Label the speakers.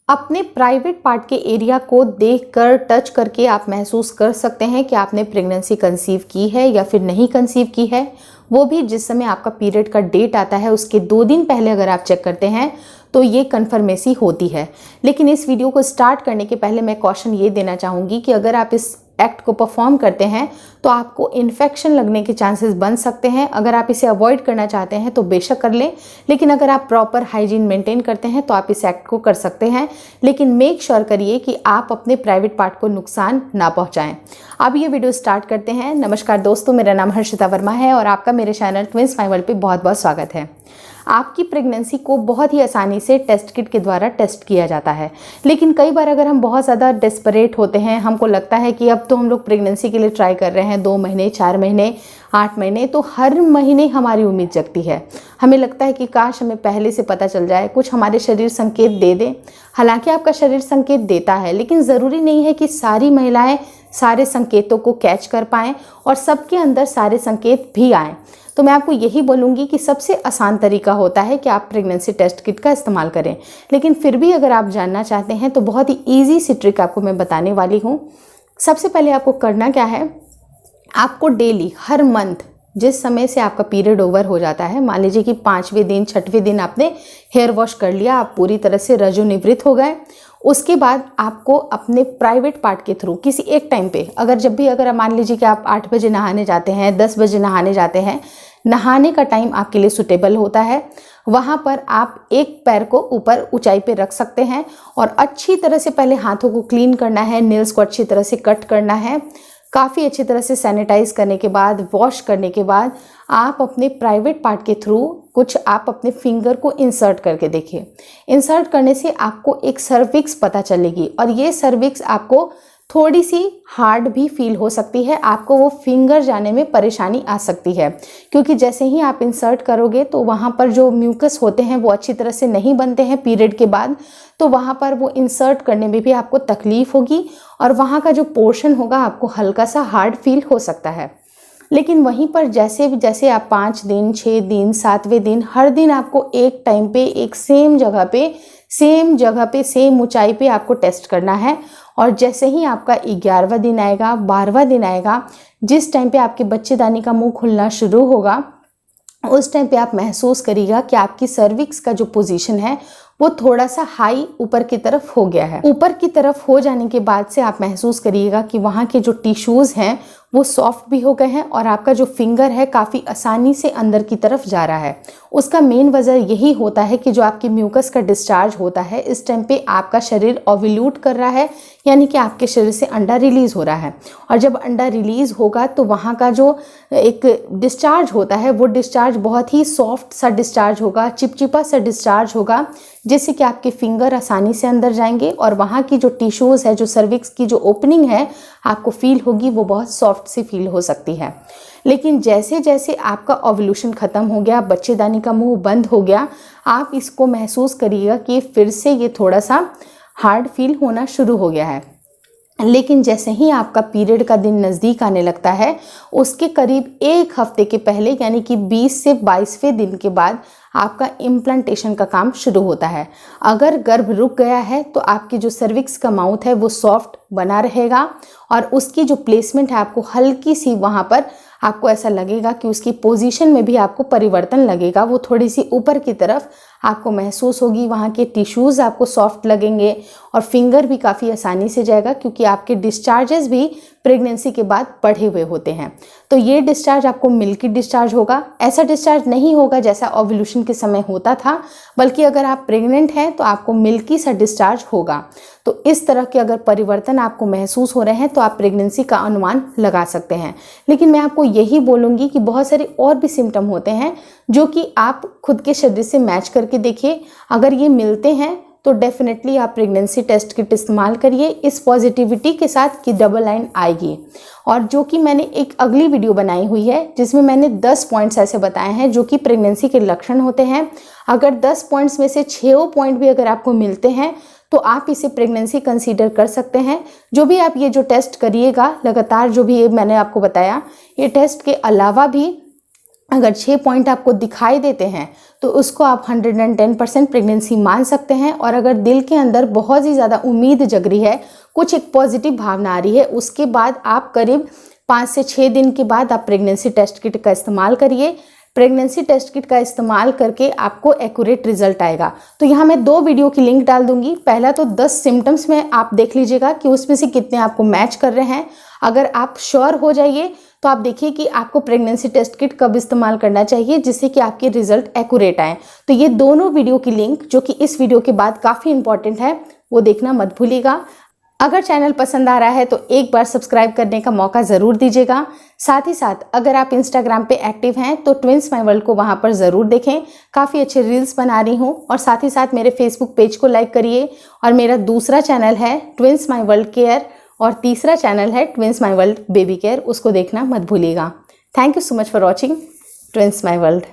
Speaker 1: अपने private part के area को देखकर टच करके आप महसूस कर सकते हैं कि आपने प्रेगनेंसी कंसीव की है या फिर नहीं कंसीव की है। वो भी जिस समय आपका पीरियड का डेट आता है उसके 2 दिन पहले अगर आप चेक करते हैं तो ये कन्फर्मेसी होती है। लेकिन इस वीडियो को स्टार्ट करने के पहले मैं कॉशन ये देना चाहूँगी कि अगर आप इस एक्ट को परफॉर्म करते हैं तो आपको इन्फेक्शन लगने के चांसेस बन सकते हैं। अगर आप इसे अवॉइड करना चाहते हैं तो बेशक कर लें, लेकिन अगर आप प्रॉपर हाइजीन मेंटेन करते हैं तो आप इस एक्ट को कर सकते हैं। लेकिन मेक श्योर करिए कि आप अपने प्राइवेट पार्ट को नुकसान ना पहुंचाएं। अब ये वीडियो स्टार्ट करते हैं। नमस्कार दोस्तों, मेरा नाम हर्षिता वर्मा है और आपका मेरे चैनल ट्विंस माय वर्ल्ड पे बहुत बहुत स्वागत है। आपकी प्रेगनेंसी को बहुत ही आसानी से टेस्ट किट के द्वारा टेस्ट किया जाता है, लेकिन कई बार अगर हम बहुत ज़्यादा डेस्परेट होते हैं, हमको लगता है कि अब तो हम लोग प्रेगनेंसी के लिए ट्राई कर रहे हैं 2 महीने, 4 महीने, 8 महीने, तो हर महीने हमारी उम्मीद जगती है। हमें लगता है कि काश हमें पहले से पता चल जाए, कुछ हमारे शरीर संकेत दे दे। हालांकि आपका शरीर संकेत देता है, लेकिन ज़रूरी नहीं है कि सारी महिलाएं सारे संकेतों को कैच कर पाएँ और सबके अंदर सारे संकेत भी आएँ। तो मैं आपको यही बोलूँगी कि सबसे आसान तरीका होता है कि आप प्रेगनेंसी टेस्ट किट का इस्तेमाल करें। लेकिन फिर भी अगर आप जानना चाहते हैं तो बहुत ही ईजी सी ट्रिक आपको मैं बताने वाली हूँ। सबसे पहले आपको करना क्या है, आपको डेली हर मंथ जिस समय से आपका पीरियड ओवर हो जाता है, मान लीजिए कि 5वें दिन 6वें दिन आपने हेयर वॉश कर लिया, आप पूरी तरह से रजोनिवृत्त हो गए, उसके बाद आपको अपने प्राइवेट पार्ट के थ्रू किसी एक टाइम पे, अगर मान लीजिए कि आप 8 बजे नहाने जाते हैं, 10 बजे नहाने जाते हैं, नहाने का टाइम आपके लिए सुटेबल होता है, वहाँ पर आप एक पैर को ऊपर ऊंचाई पे रख सकते हैं और अच्छी तरह से पहले हाथों को क्लीन करना है, नेल्स को अच्छी तरह से कट करना है। काफ़ी अच्छी तरह से सैनिटाइज करने के बाद, वॉश करने के बाद आप अपने प्राइवेट पार्ट के थ्रू कुछ आप अपने फिंगर को इंसर्ट करके देखिए। इंसर्ट करने से आपको एक सर्विक्स पता चलेगी और ये सर्विक्स आपको थोड़ी सी हार्ड भी फील हो सकती है, आपको वो फिंगर जाने में परेशानी आ सकती है, क्योंकि जैसे ही आप इंसर्ट करोगे तो वहाँ पर जो म्यूकस होते हैं वो अच्छी तरह से नहीं बनते हैं पीरियड के बाद, तो वहाँ पर वो इंसर्ट करने में भी आपको तकलीफ होगी और वहाँ का जो पोर्शन होगा आपको हल्का सा हार्ड फील हो सकता है। लेकिन वहीं पर जैसे आप 5 दिन, 6 दिन, 7वें दिन, हर दिन आपको एक टाइम पे एक सेम जगह पे सेम ऊंचाई पे आपको टेस्ट करना है। और जैसे ही आपका 11वां दिन आएगा, 12वां दिन आएगा, जिस टाइम पे आपके बच्चेदानी का मुंह खुलना शुरू होगा, उस टाइम पे आप महसूस करिएगा कि आपकी सर्विक्स का जो पोजीशन है वो थोड़ा सा हाई ऊपर की तरफ हो गया है। ऊपर की तरफ हो जाने के बाद से आप महसूस करिएगा कि वहाँ के जो टिश्यूज़ हैं वो सॉफ्ट भी हो गए हैं और आपका जो फिंगर है काफ़ी आसानी से अंदर की तरफ जा रहा है। उसका मेन वजह यही होता है कि जो आपकी म्यूकस का डिस्चार्ज होता है, इस टाइम पे आपका शरीर ओव्यूल्यूट कर रहा है, यानी कि आपके शरीर से अंडा रिलीज़ हो रहा है। और जब अंडा रिलीज़ होगा तो वहाँ का जो एक डिस्चार्ज होता है वो डिस्चार्ज बहुत ही सॉफ्ट सा डिस्चार्ज होगा, चिपचिपा सा डिस्चार्ज होगा, जिससे कि आपके फिंगर आसानी से अंदर जाएंगे और वहाँ की जो टिश्यूज़ है, जो सर्विक्स की जो ओपनिंग है आपको फील होगी, वो बहुत सॉफ्ट सी फील हो सकती है। लेकिन जैसे जैसे आपका ओव्यूलेशन ख़त्म हो गया, बच्चेदानी का मुंह बंद हो गया, आप इसको महसूस करिएगा कि फिर से ये थोड़ा सा हार्ड फील होना शुरू हो गया है। लेकिन जैसे ही आपका पीरियड का दिन नज़दीक आने लगता है, उसके करीब 1 हफ्ते के पहले, यानी कि 20 से 22वें दिन के बाद आपका इम्प्लांटेशन का काम शुरू होता है। अगर गर्भ रुक गया है तो आपकी जो सर्विक्स का माउथ है वो सॉफ्ट बना रहेगा और उसकी जो प्लेसमेंट है आपको हल्की सी, वहाँ पर आपको ऐसा लगेगा कि उसकी पोजीशन में भी आपको परिवर्तन लगेगा, वो थोड़ी सी ऊपर की तरफ आपको महसूस होगी। वहाँ के टिश्यूज़ आपको सॉफ्ट लगेंगे और फिंगर भी काफ़ी आसानी से जाएगा, क्योंकि आपके डिस्चार्जेस भी प्रेगनेंसी के बाद बढ़े हुए होते हैं। तो ये डिस्चार्ज आपको मिल्की डिस्चार्ज होगा। ऐसा डिस्चार्ज नहीं होगा जैसा ओव्यूलेशन के समय होता था, बल्कि अगर आप प्रेग्नेंट हैं तो आपको मिल्की सा डिस्चार्ज होगा। तो इस तरह के अगर परिवर्तन आपको महसूस हो रहे हैं तो आप प्रेगनेंसी का अनुमान लगा सकते हैं। लेकिन मैं आपको यही बोलूँगी कि बहुत सारे और भी सिम्टम होते हैं जो कि आप खुद के शरीर से मैच करके देखिए। अगर ये मिलते हैं तो डेफिनेटली आप प्रेगनेंसी टेस्ट किट इस्तेमाल करिए इस पॉजिटिविटी के साथ कि डबल लाइन आएगी। और जो कि मैंने एक अगली वीडियो बनाई हुई है जिसमें मैंने 10 पॉइंट्स ऐसे बताए हैं जो कि प्रेगनेंसी के लक्षण होते हैं। अगर 10 पॉइंट्स में से 6 पॉइंट भी अगर आपको मिलते हैं तो आप इसे प्रेगनेंसी कंसीडर कर सकते हैं। जो भी आप ये जो टेस्ट करिएगा लगातार, जो भी ये मैंने आपको बताया, ये टेस्ट के अलावा भी अगर 6 पॉइंट आपको दिखाई देते हैं तो उसको आप 110% प्रेगनेंसी मान सकते हैं। और अगर दिल के अंदर बहुत ही ज़्यादा उम्मीद जग रही है, कुछ एक पॉजिटिव भावना आ रही है, उसके बाद आप करीब 5 से 6 दिन के बाद आप प्रेगनेंसी टेस्ट किट का इस्तेमाल करिए। प्रेगनेंसी टेस्ट किट का इस्तेमाल करके आपको एक्यूरेट रिजल्ट आएगा। तो यहाँ मैं 2 वीडियो की लिंक डाल दूंगी। पहला तो 10 सिम्टम्स में आप देख लीजिएगा कि उसमें से कितने आपको मैच कर रहे हैं। अगर आप श्योर हो जाइए तो आप देखिए कि आपको प्रेगनेंसी टेस्ट किट कब इस्तेमाल करना चाहिए जिससे कि आपके रिजल्ट एक्यूरेट आए। तो ये दोनों वीडियो की लिंक जो कि इस वीडियो के बाद काफ़ी इंपॉर्टेंट है, वो देखना मत भूलिएगा। अगर चैनल पसंद आ रहा है तो एक बार सब्सक्राइब करने का मौका ज़रूर दीजिएगा। साथ ही साथ अगर आप इंस्टाग्राम पे एक्टिव हैं तो ट्विंस माय वर्ल्ड को वहाँ पर ज़रूर देखें, काफ़ी अच्छे रील्स बना रही हूँ। और साथ ही साथ मेरे फेसबुक पेज को लाइक करिए। और मेरा दूसरा चैनल है ट्विंस माय वर्ल्ड केयर और तीसरा चैनल है twins my world baby care, उसको देखना मत भूलिएगा। Thank you so much for watching twins my world.